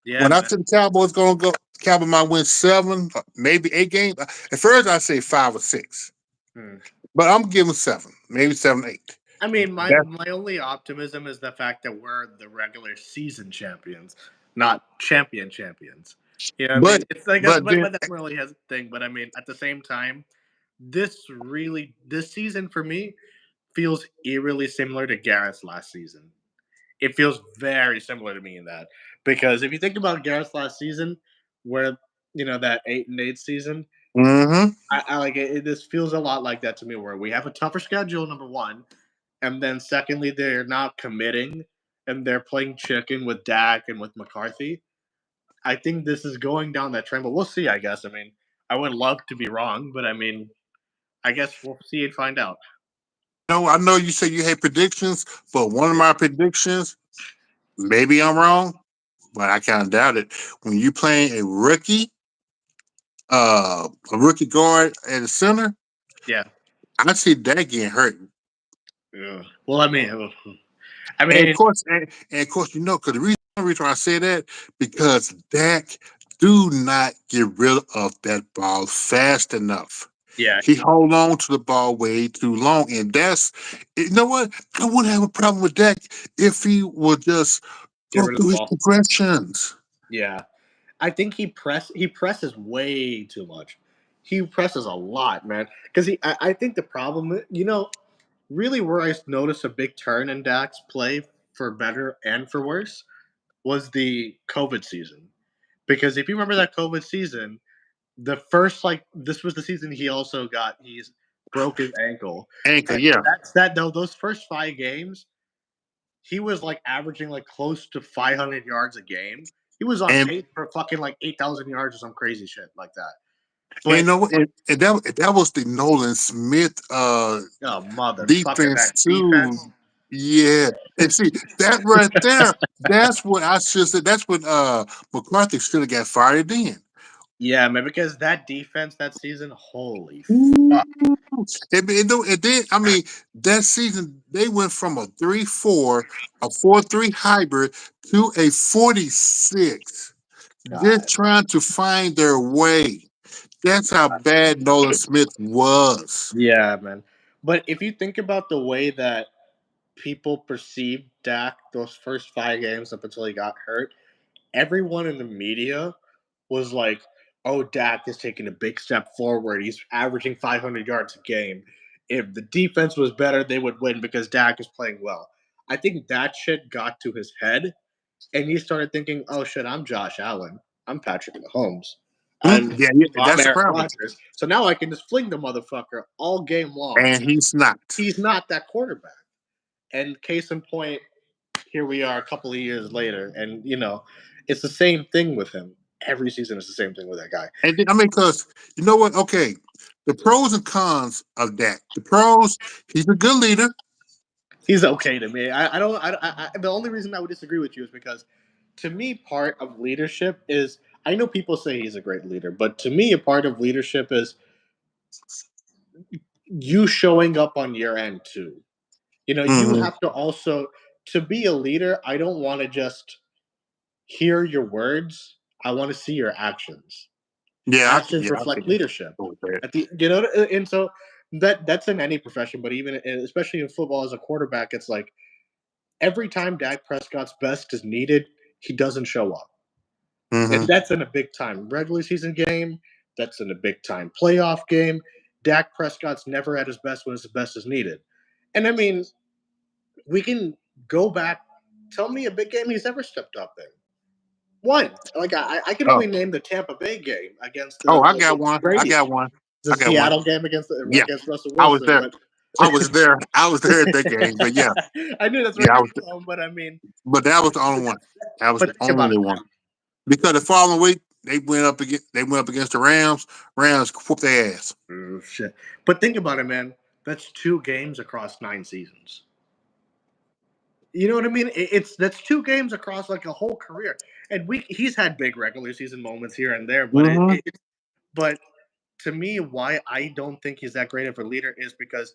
Yeah, When I man. said the Cowboys gonna go, Cowboys might win seven, maybe 8 games. At first, I say 5 or 6, Hmm. but I'm giving 7, maybe 7, 8. I mean, my That's my only optimism is the fact that we're the regular season champions, not champions. You know what I but mean? It's like but then but that really has a thing. But I mean, at the same time, this season for me feels eerily similar to Garrett's last season. It feels very similar to me in that because if you think about Garrett's last season, where that 8-8 season, hmm I like it. This feels a lot like that to me, where we have a tougher schedule. Number one, and then secondly, they're not committing and they're playing chicken with Dak and with McCarthy. I think this is going down that trend, but we'll see. I guess. I mean, I would love to be wrong, but I mean, I guess we'll see and find out. no, I know you say you hate predictions, but one of Yeah, my predictions, maybe I'm wrong, but I kind of doubt it. When you playing a rookie guard at the center, yeah. I see that getting hurt. Yeah. Well, I And of mean, course, and of course, because the reason why I say that because Dak do not get rid of that ball fast enough. yeah. He hold on to the ball way too long, and that's you know what I wouldn't have a problem with Dak if he would just Get go rid of the through his ball. progressions. Yeah, I think he presses way too much. He presses a lot, man. Because I think the problem, really where I noticed a big turn in Dak's play for better and for worse was the COVID season. Because if you remember that COVID season, the first this was the season he's broke his ankle, Anchor, and yeah, that's that though. Those first 5 games, he was like averaging like close to 500 yards a game. He was on and pace for fucking like 8,000 yards or some crazy shit like that. and you But know what, and that was the Nolan Smith oh motherfucker, defense that too. defense. Yeah, and see that right there. That's what I should say. That's what McCarthy should have got fired then. Yeah, man, because that defense that season, holy Ooh. fuck. And then I mean that season they went from a 3-4, a 4-3 hybrid to a 46. Just God. trying to find their way. That's how bad Nolan Smith was. Yeah, man. But if you think about the way that people perceived Dak those first 5 games up until he got hurt, everyone in the media was like, "Oh, Dak is taking a big step forward. He's averaging 500 yards a game. If the defense was better, they would win because Dak is playing well." I think that shit got to his head, and he started thinking, "Oh shit, I'm Josh Allen. I'm Patrick Mahomes. Yeah, yeah, I'm that's the Aaron problem. Rodgers. So now I can just fling the motherfucker all game long." And he's not. He's not that quarterback. And case in point, here we are a couple of years later, and it's the same thing with him. Every season is the same thing with that guy. And then, I mean, because you know what? Okay, the pros and cons of that. The pros, he's a good leader. He's okay to me. I don't. The only reason I would disagree with you is because, to me, part of leadership is. I know people say he's a great leader, but to me, a part of leadership is you showing up on your end too. You hmm have to also to be a leader. I don't want to just hear your words. I want to see your actions. Actions I reflect can leadership. go with that. And so that's in any profession, but even especially in football as a quarterback, it's like every time Dak Prescott's best is needed, he doesn't show up, and hmm that's in a big time regular season game. That's in a big time playoff game. Dak Prescott's never at his best when his best is needed. And I mean, we can go back. Tell me a big game he's ever stepped up in. One. Like I can Oh, only name the Tampa Bay game against oh, I the got one. I Brady, got one. the I got one. Seattle game Yeah, against Russell I was Wilson. there. But I was there. I was there at that game. But yeah, I knew that's where yeah, I you're was. going. But I mean, But that was the only one. That was but the think about only it, one. man. Because the following week they went up against the Rams. Rams whooped their ass. Oh, shit. But think about it, man. That's 2 games across 9 seasons. You know what I mean? It's that's 2 games across like a whole career. And he's had big regular season moments here and there, but Mm-hmm. but to me, why I don't think he's that great of a leader is because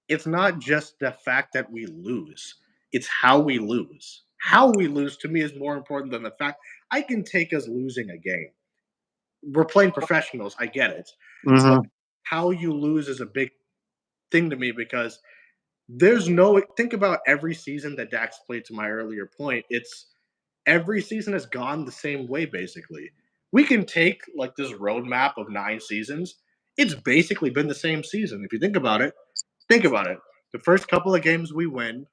it's not just the fact that we lose; it's how we lose. How we lose to me is more important than the fact I can take us losing a game. We're playing professionals, I get it, but Mm-hmm. how you lose is a big thing to me because there's no think about every season that Dax played. To my earlier point, it's every season has gone the same way basically. We can take like this roadmap of 9 seasons. It's basically been the same season. If you think about it, think about it. The first couple of games we win,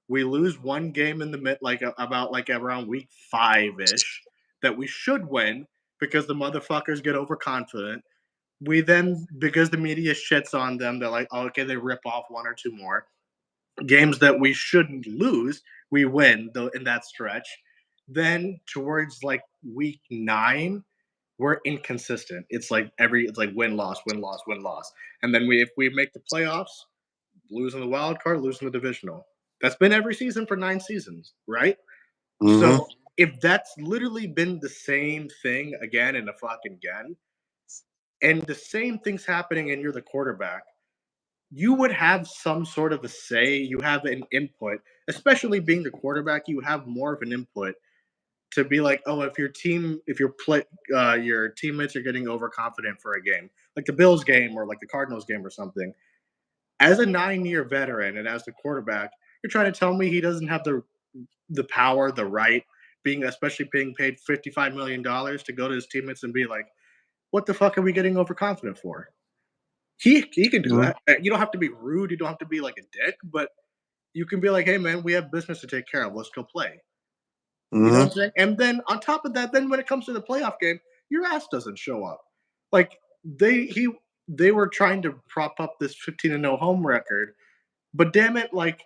we lose one game in the mid, like about like around week 5 ish, that we should win because the motherfuckers get overconfident. We then, because the media shits on them, they're like, oh, okay, they rip off one or two more games that we shouldn't lose, we win though in that stretch. Then towards like week 9, we're inconsistent. It's like win loss, win loss, win loss. And then we if we make the playoffs, losing the wild card, losing the divisional. That's been every season for 9 seasons, right? Mm-hmm. So if that's literally been the same thing again and a fucking again, and the same thing's happening and you're the quarterback, you would have some sort of a say. You have an input, especially being the quarterback. You have more of an input to be like, oh, if your teammates are getting overconfident for a game, like the Bills game or like the Cardinals game or something. As a 9-year veteran and as the quarterback, you're trying to tell me he doesn't have the power, the right, being especially being paid $55 million to go to his teammates and be like, what the fuck are we getting overconfident for? He can do Mm-hmm. that. You don't have to be rude. You don't have to be like a dick, but you can be like, hey man, we have business to take care of. Let's go play. You know what Mm-hmm. I'm saying? And then on top of that, then when it comes to the playoff game, your ass doesn't show up. Like they were trying to prop up this 15-0 home record, but damn it, like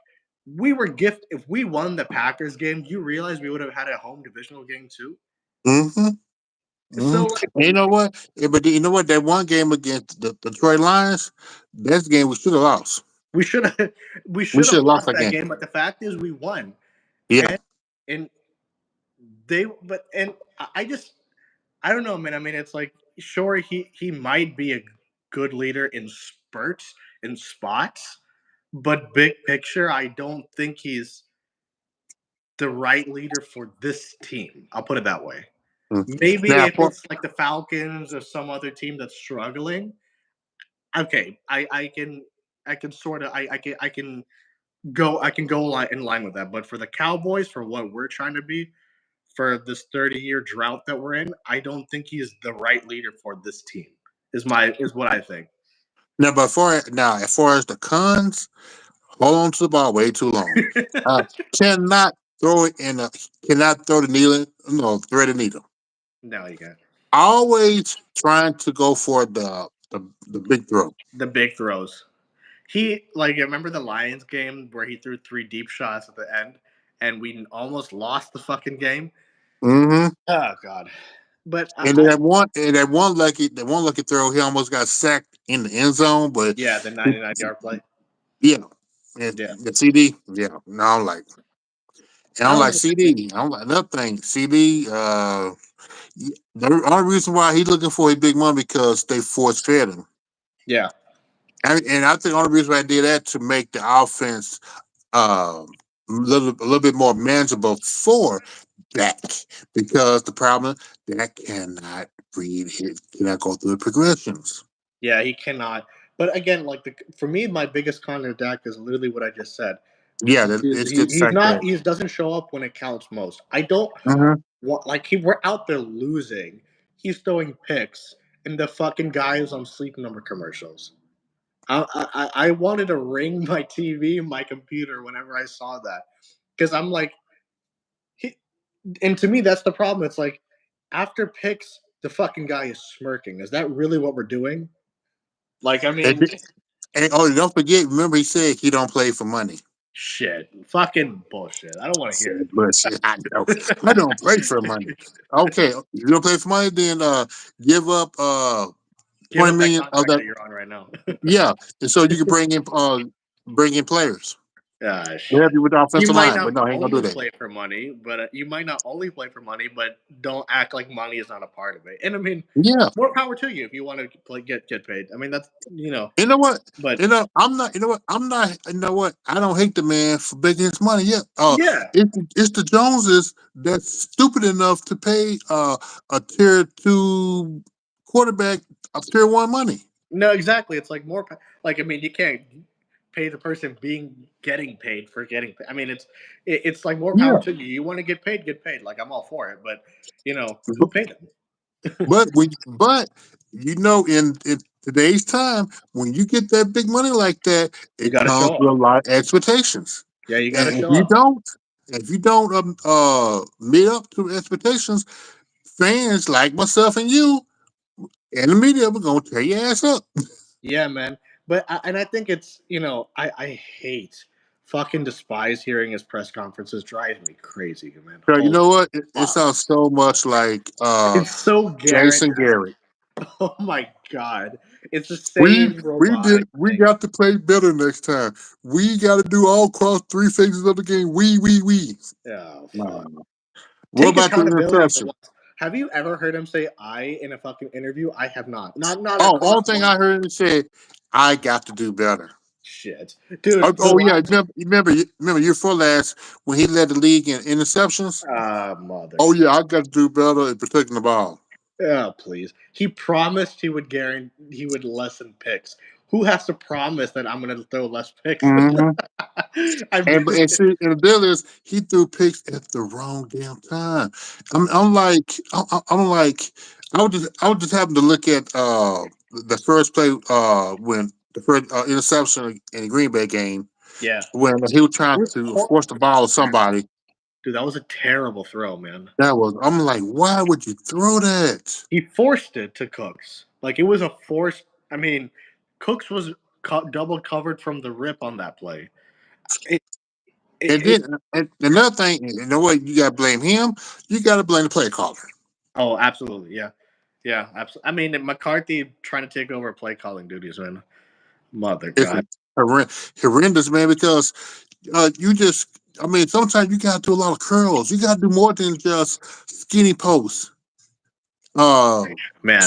we were gift if we won the Packers game, you realize we would have had a home divisional game too. Mm-hmm. Mm-hmm. So like And you know what? But you know what? That one game against the Detroit Lions, that's the game we should have lost. we should have we We should should have have lost lost that that game. game, but the fact is we won. Yeah. And and they but and I just I don't know, man. I mean, it's like sure he might be a good leader in spurts in spots, but big picture, I don't think he's the right leader for this team. I'll put it that way. Mm. Maybe Now, if it's like the Falcons or some other team that's struggling, okay, I can sort of I can go in line with that. But for the Cowboys, for what we're trying to be, for this 30-year drought that we're in, I don't think he's the right leader for this team. Is what I think. as far as the cons, hold on to the ball way too long. Uh, cannot throw it in a cannot throw the needle. No, thread the needle. No, you got Always trying to go for the big throw. the big throws. He like remember the Lions game where he threw 3 deep shots at the end, and we almost lost the fucking game. Mm-hmm. Oh God! But And that one lucky throw, he almost got sacked in the end zone. But yeah, the 99-yard play. yeah, and Yeah, the CD, yeah. No, I I don't don't like know. CD. I don't like another thing. CD. The only reason why he's looking for a big money because they force fed him. Yeah, And I think the only reason why I did that to make the offense a little bit more manageable for Dak because the problem Dak cannot read his cannot go through the progressions. yeah, he cannot. But again, like for me, my biggest con to Dak is literally what I just said. Yeah, it's just He's like not that. he doesn't show up when it counts most. I don't Hmm. want like we're out there losing. He's throwing picks, and the fucking guy is on Sleep Number commercials. I wanted to ring my TV, my computer whenever I saw that because I'm like, he, and to me that's the problem. It's like after picks, the fucking guy is smirking. Is that really what we're doing? Like, I And, mean, and oh, don't forget. Remember, he said he don't play for money. shit, fucking bullshit. I don't want to hear But shit, I know. I don't play for money. Okay, if you don't play for money, then give up Give 20 up that million of contract that. that you're on right now. Yeah, and so you can bring in players. They help Shit. you with the You offensive might line, not but no, he ain't gonna do only that. play for money, but you might not only play for money, but don't act like money is not a part of it. And I mean, Yeah, more power to you if you want to play, get paid. I mean, that's you know what? but I'm not. You know what? I'm not. You know what? I don't hate the man for making his money. Yeah. yeah, It's the Joneses that's stupid enough to pay a tier 2 quarterback a tier 1 money. no, exactly. It's like like I mean, you can't pay the person being getting paid for getting paid. I mean, it's like more power Yeah. to you. You want to get paid, get paid. Like I'm all for it, but who paid him? But in today's time, when you get that big money like that, You it got to comes show with a up. lot of expectations. Yeah, you got to And show up. if you don't meet up to expectations, fans like myself and you and the media, we're gonna tear your ass up. Yeah, man. But and I think it's I hate fucking despise hearing his press conferences. Drives me crazy, man. So you Holy know what? It fuck, sounds so much like it's so Garrett. Jason Garrett. Oh my god, it's the same robotic We thing. got to play better next time. We got to do all across 3 phases of the game. We. Oh fuck. Nah. What Take about the accountability for interception? once. Have you ever heard him say "I" in a fucking interview? I have not. Not Oh, across only thing one I heard him say, I got to do better. shit, dude. Oh, The yeah, last remember year for last when he led the league in interceptions. mother. Oh yeah, I got to do better at protecting the ball. Oh, please. He promised he would lessen picks. Who has to promise that I'm going to throw less picks? Hmm. I'm And see, and the deal is he threw picks at the wrong damn time. I'm like I'm like I was just having to look at the first play when the first interception in the Green Bay game yeah. when he was It trying was to force the ball to somebody. dude, that was a terrible throw, man. I'm like, why would you throw that? He forced it to Cooks. Like it was a force. I mean, Cooks was double covered from the rip on that play. It, And it then and another thing, you know what? You got to blame him. You got to blame the play caller. oh, absolutely. Yeah. Yeah, absolutely. I mean, McCarthy trying to take over play calling duties, man. Mother It's God. horrendous, man. Because you just, I mean, sometimes you got to do a lot of curls. You got to do more than just skinny posts, uh, Man.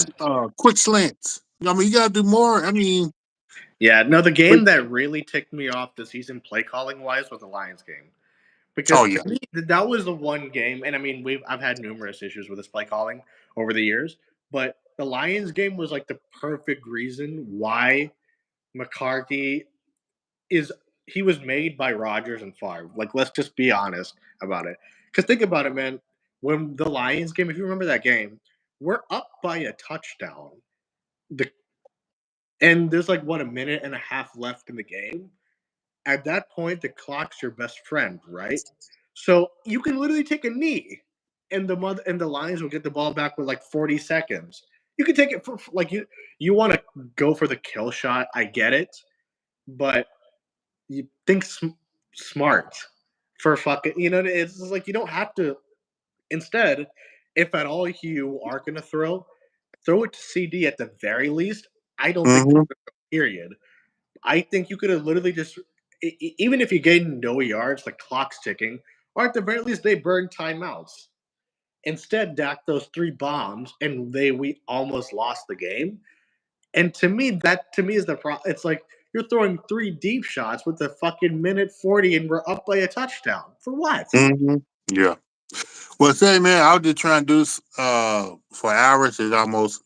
quick slants. I mean, you got to do more. I mean, Yeah, no, the but- game that really ticked me off this season, play calling wise, was the Lions game. oh Because to yeah. me, that was the one game, and I mean, I've had numerous issues with this play calling over the years, but the Lions game was like the perfect reason why McCarthy is he was made by Rodgers and Favre. Like, let's just be honest about it. Because think about it, man. When the Lions game, if you remember that game, we're up by a touchdown. The and there's like what a minute and a half left in the game. At that point, the clock's your best friend, right? So you can literally take a knee, and the Lions will get the ball back with like 40 seconds. You can take it for like you want to go for the kill shot. I get it, but you think smart for fucking. It's just like you don't have to. Instead, if at all you are gonna throw it to CD at the very least. I don't think Hmm. period. I think you could have literally just, even if you gain no yards, the clock's ticking, or at the very least they burn timeouts. Instead, Dak those three bombs, and we almost lost the game. And to me is the problem. It's like you're throwing three deep shots with the fucking minute 40, and we're up by a touchdown for what? Hmm. Yeah. Well, say, man, I was just trying to do this for hours. It's almost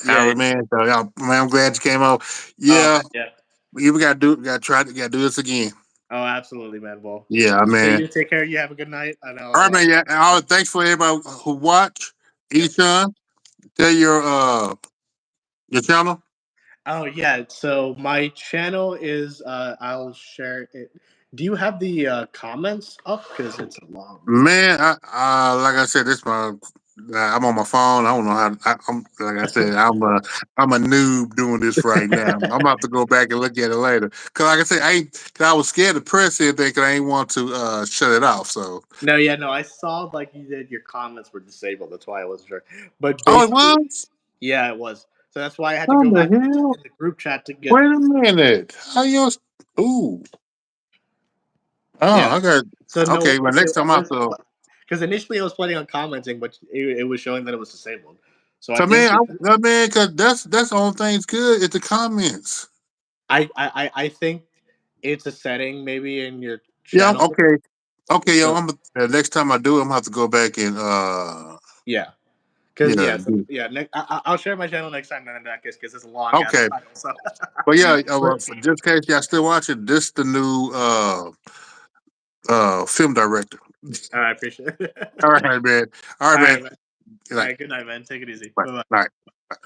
Yeah, hour, yeah. man. So, yeah, man, I'm glad you came out. Oh Yeah, man, yeah. we got to do this again. Oh, absolutely, man. Well, Yeah, hey, man. you take care. You have a good night. I All right, know. man. Yeah. Thanks for everybody who watch. Yep. Eshawn, tell your channel. Oh yeah, so my channel is I'll share it. Do you have the comments up? Because it's a long. Man, like I said, this my I'm on my phone. I don't know how. I'm like I said, I'm a noob doing this right now. I'm about to go back and look at it later. Cause like I said, cause I was scared to press anything. Cause I ain't want to shut it off. So No, yeah, no, I saw like you did your comments were disabled. That's why I wasn't sure. But oh, it basically, was. yeah, it was. So that's why I had to What go the back hell? in the group chat to get. Wait a minute. How you? Ooh. Oh, Yeah. I got. So no, Okay, well, next I time I have was to. because initially I was planning on commenting, but it was showing that it was disabled. So I So think man, man, cause that's the only thing's good. It's the comments. I think it's a setting maybe in your Yeah. channel. Okay. Okay, yo, So next time I do, I'm gonna have to go back and yeah, because yeah. yeah, so yeah, I'll share my channel next time then in that case because it's a long ass Okay, title. So, but yeah, but just in case y'all still watching, this the new film director. I appreciate it. All right, man. All right, All man. right, man. Good All night. right, good night, man. Take it easy. Bye. Bye bye. Bye.